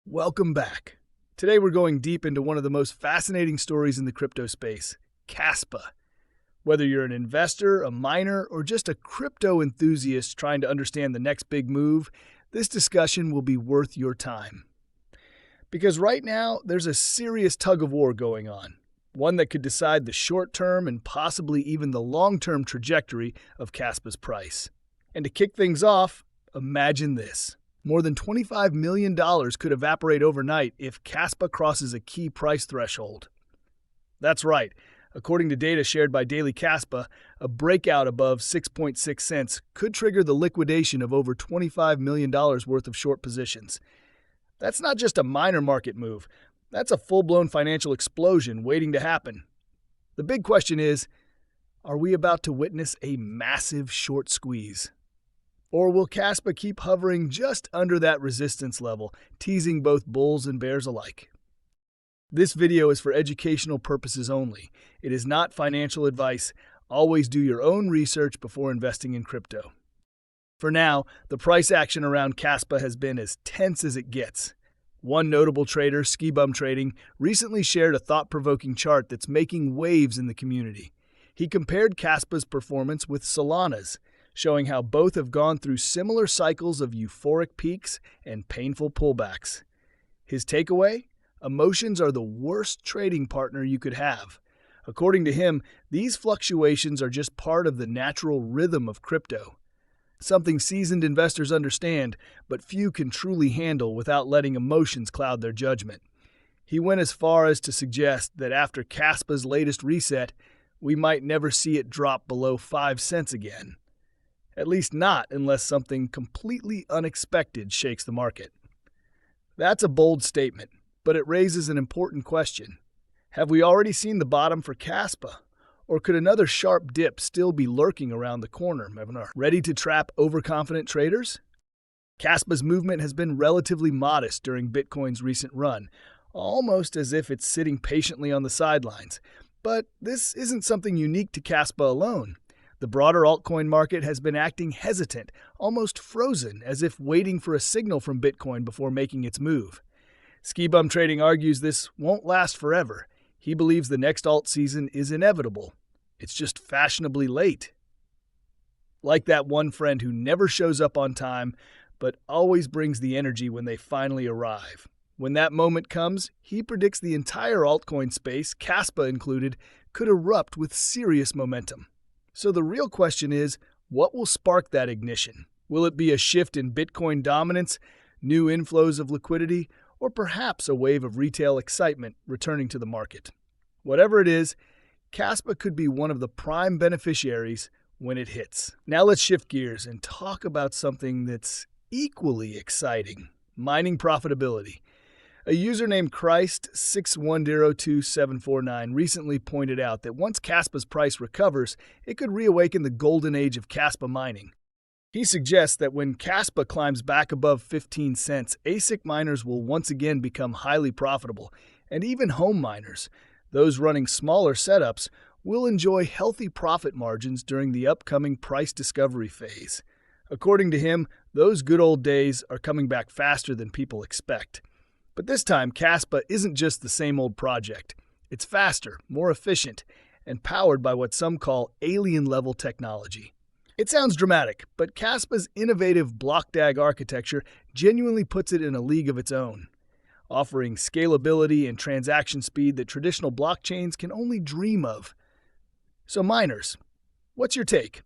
Welcome back. Today we're going deep into one of the most fascinating stories in the crypto space, Kaspa. Whether you're an investor, a miner, or just a crypto enthusiast trying to understand the next big move, this discussion will be worth your time. Because right now, there's a serious tug-of-war going on, one that could decide the short-term and possibly even the long-term trajectory of Kaspa's price. And to kick things off, imagine this. More than $25 million could evaporate overnight if Kaspa crosses a key price threshold. That's right. According to data shared by Daily Kaspa, a breakout above 6.6 cents could trigger the liquidation of over $25 million worth of short positions. That's not just a minor market move. That's a full-blown financial explosion waiting to happen. The big question is, are we about to witness a massive short squeeze? Or will Kaspa keep hovering just under that resistance level, teasing both bulls and bears alike? This video is for educational purposes only. It is not financial advice. Always do your own research before investing in crypto. For now, the price action around Kaspa has been as tense as it gets. One notable trader, Ski Bum Trading, recently shared a thought-provoking chart that's making waves in the community. He compared Kaspa's performance with Solana's, showing how both have gone through similar cycles of euphoric peaks and painful pullbacks. His takeaway? Emotions are the worst trading partner you could have. According to him, these fluctuations are just part of the natural rhythm of crypto. Something seasoned investors understand, but few can truly handle without letting emotions cloud their judgment. He went as far as to suggest that after Kaspa's latest reset, we might never see it drop below 5 cents again. At least not unless something completely unexpected shakes the market. That's a bold statement, but it raises an important question. Have we already seen the bottom for Kaspa? Or could another sharp dip still be lurking around the corner, ready to trap overconfident traders? Kaspa's movement has been relatively modest during Bitcoin's recent run, almost as if it's sitting patiently on the sidelines. But this isn't something unique to Kaspa alone. The broader altcoin market has been acting hesitant, almost frozen, as if waiting for a signal from Bitcoin before making its move. Ski Bum Trading argues this won't last forever. He believes the next alt season is inevitable. It's just fashionably late. Like that one friend who never shows up on time, but always brings the energy when they finally arrive. When that moment comes, he predicts the entire altcoin space, Kaspa included, could erupt with serious momentum. So the real question is, what will spark that ignition? Will it be a shift in Bitcoin dominance, new inflows of liquidity, or perhaps a wave of retail excitement returning to the market? Whatever it is, Kaspa could be one of the prime beneficiaries when it hits. Now let's shift gears and talk about something that's equally exciting: mining profitability. A user named Christ61024749 recently pointed out that once Kaspa's price recovers, it could reawaken the golden age of Kaspa mining. He suggests that when Kaspa climbs back above 15 cents, ASIC miners will once again become highly profitable, and even home miners, those running smaller setups, will enjoy healthy profit margins during the upcoming price discovery phase. According to him, those good old days are coming back faster than people expect. But this time, Kaspa isn't just the same old project. It's faster, more efficient, and powered by what some call alien-level technology. It sounds dramatic, but Kaspa's innovative BlockDAG architecture genuinely puts it in a league of its own, offering scalability and transaction speed that traditional blockchains can only dream of. So miners, what's your take?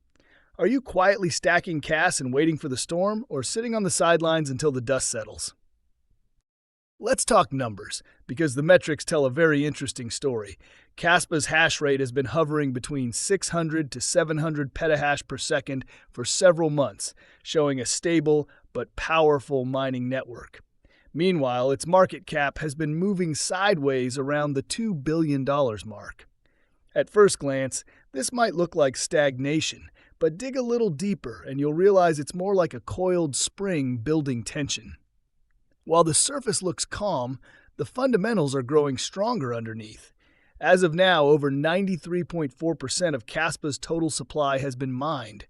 Are you quietly stacking cash and waiting for the storm, or sitting on the sidelines until the dust settles? Let's talk numbers, because the metrics tell a very interesting story. Kaspa's hash rate has been hovering between 600 to 700 petahash per second for several months, showing a stable but powerful mining network. Meanwhile, its market cap has been moving sideways around the $2 billion mark. At first glance, this might look like stagnation, but dig a little deeper and you'll realize it's more like a coiled spring building tension. While the surface looks calm, the fundamentals are growing stronger underneath. As of now, over 93.4% of Kaspa's total supply has been mined.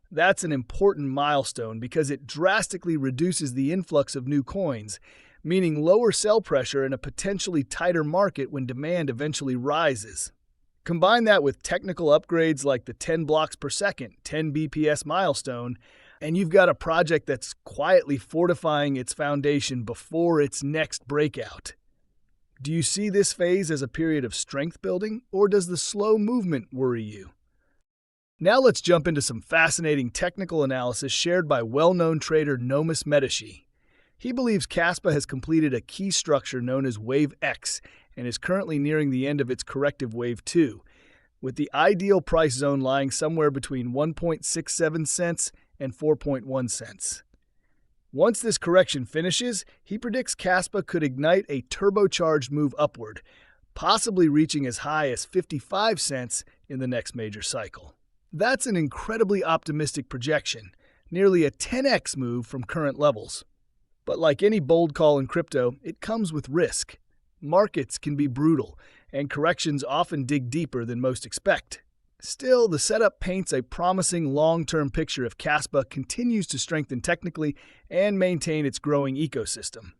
That's an important milestone because it drastically reduces the influx of new coins, meaning lower sell pressure in a potentially tighter market when demand eventually rises. Combine that with technical upgrades like the 10 blocks per second, 10 BPS milestone, and you've got a project that's quietly fortifying its foundation before its next breakout. Do you see this phase as a period of strength building, or does the slow movement worry you? Now let's jump into some fascinating technical analysis shared by well-known trader Nomis Medici. He believes Kaspa has completed a key structure known as Wave X and is currently nearing the end of its corrective Wave 2, with the ideal price zone lying somewhere between 1.67 cents and 4.1 cents. Once this correction finishes, he predicts Kaspa could ignite a turbocharged move upward, possibly reaching as high as 55 cents in the next major cycle. That's an incredibly optimistic projection, nearly a 10x move from current levels. But like any bold call in crypto, it comes with risk. Markets can be brutal, and corrections often dig deeper than most expect. Still, the setup paints a promising long-term picture if Kaspa continues to strengthen technically and maintain its growing ecosystem.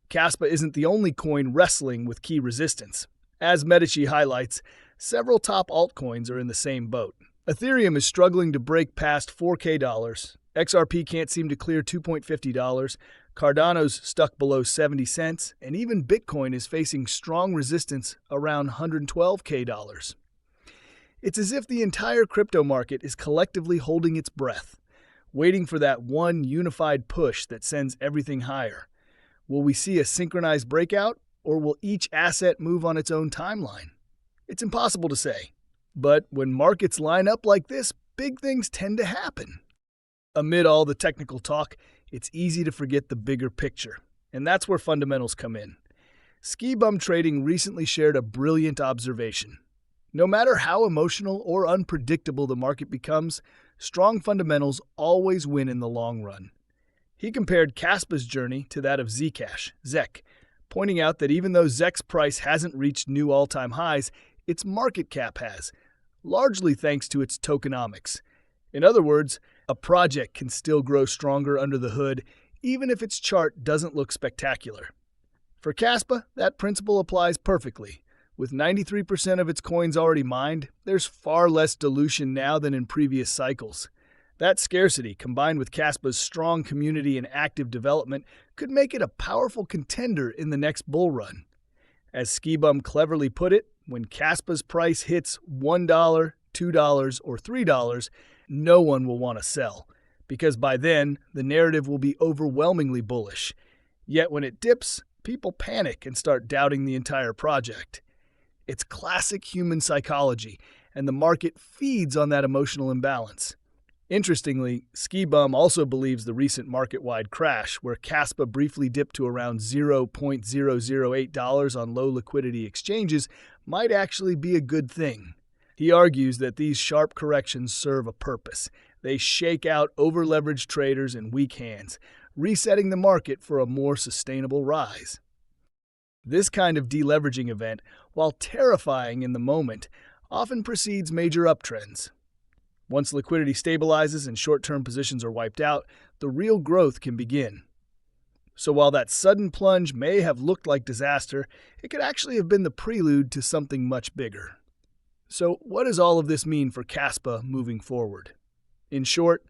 Kaspa isn't the only coin wrestling with key resistance. As Medici highlights, several top altcoins are in the same boat. Ethereum is struggling to break past $4K. XRP can't seem to clear $2.50. Cardano's stuck below 70 cents, and even Bitcoin is facing strong resistance around $112K. It's as if the entire crypto market is collectively holding its breath, waiting for that one unified push that sends everything higher. Will we see a synchronized breakout, or will each asset move on its own timeline? It's impossible to say, but when markets line up like this, big things tend to happen. Amid all the technical talk, it's easy to forget the bigger picture, and that's where fundamentals come in. Ski Bum Trading recently shared a brilliant observation. No matter how emotional or unpredictable the market becomes, strong fundamentals always win in the long run. He compared Kaspa's journey to that of Zcash, ZEC, pointing out that even though ZEC's price hasn't reached new all-time highs, its market cap has, largely thanks to its tokenomics. In other words, a project can still grow stronger under the hood, even if its chart doesn't look spectacular. For Kaspa, that principle applies perfectly. With 93% of its coins already mined, there's far less dilution now than in previous cycles. That scarcity, combined with Kaspa's strong community and active development, could make it a powerful contender in the next bull run. As Ski Bum cleverly put it, when Kaspa's price hits $1, $2, or $3, no one will want to sell, because by then, the narrative will be overwhelmingly bullish. Yet when it dips, people panic and start doubting the entire project. It's classic human psychology, and the market feeds on that emotional imbalance. Interestingly, Ski Bum also believes the recent market-wide crash, where Kaspa briefly dipped to around $0.008 on low-liquidity exchanges, might actually be a good thing. He argues that these sharp corrections serve a purpose. They shake out over-leveraged traders and weak hands, resetting the market for a more sustainable rise. This kind of deleveraging event, while terrifying in the moment, often precedes major uptrends. Once liquidity stabilizes and short-term positions are wiped out, the real growth can begin. So while that sudden plunge may have looked like disaster, it could actually have been the prelude to something much bigger. So what does all of this mean for Kaspa moving forward? In short,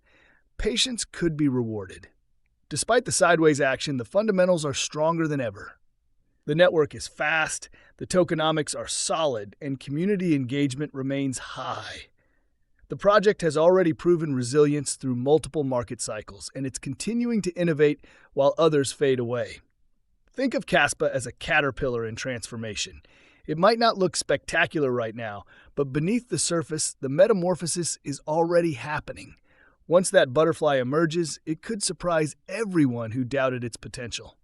patience could be rewarded. Despite the sideways action, the fundamentals are stronger than ever. The network is fast, the tokenomics are solid, and community engagement remains high. The project has already proven resilience through multiple market cycles, and it's continuing to innovate while others fade away. Think of Kaspa as a caterpillar in transformation. It might not look spectacular right now, but beneath the surface, the metamorphosis is already happening. Once that butterfly emerges, it could surprise everyone who doubted its potential.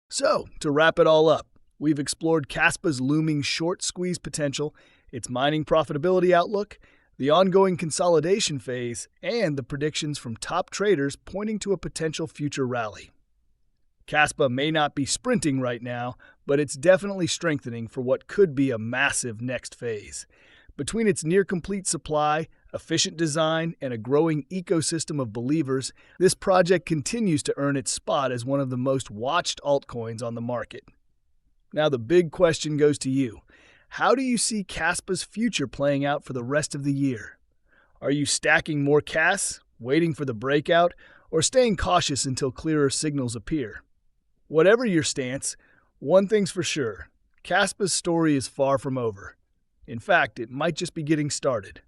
So, to wrap it all up, we've explored Kaspa's looming short squeeze potential, its mining profitability outlook, the ongoing consolidation phase, and the predictions from top traders pointing to a potential future rally. Kaspa may not be sprinting right now, but it's definitely strengthening for what could be a massive next phase. Between its near-complete supply, efficient design, and a growing ecosystem of believers, this project continues to earn its spot as one of the most watched altcoins on the market. Now the big question goes to you. How do you see Kaspa's future playing out for the rest of the year? Are you stacking more Kas, waiting for the breakout, or staying cautious until clearer signals appear? Whatever your stance, one thing's for sure, Kaspa's story is far from over. In fact, it might just be getting started.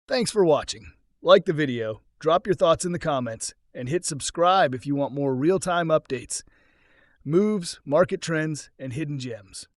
Thanks for watching. Like the video, drop your thoughts in the comments, and hit subscribe if you want more real-time updates, moves, market trends, and hidden gems.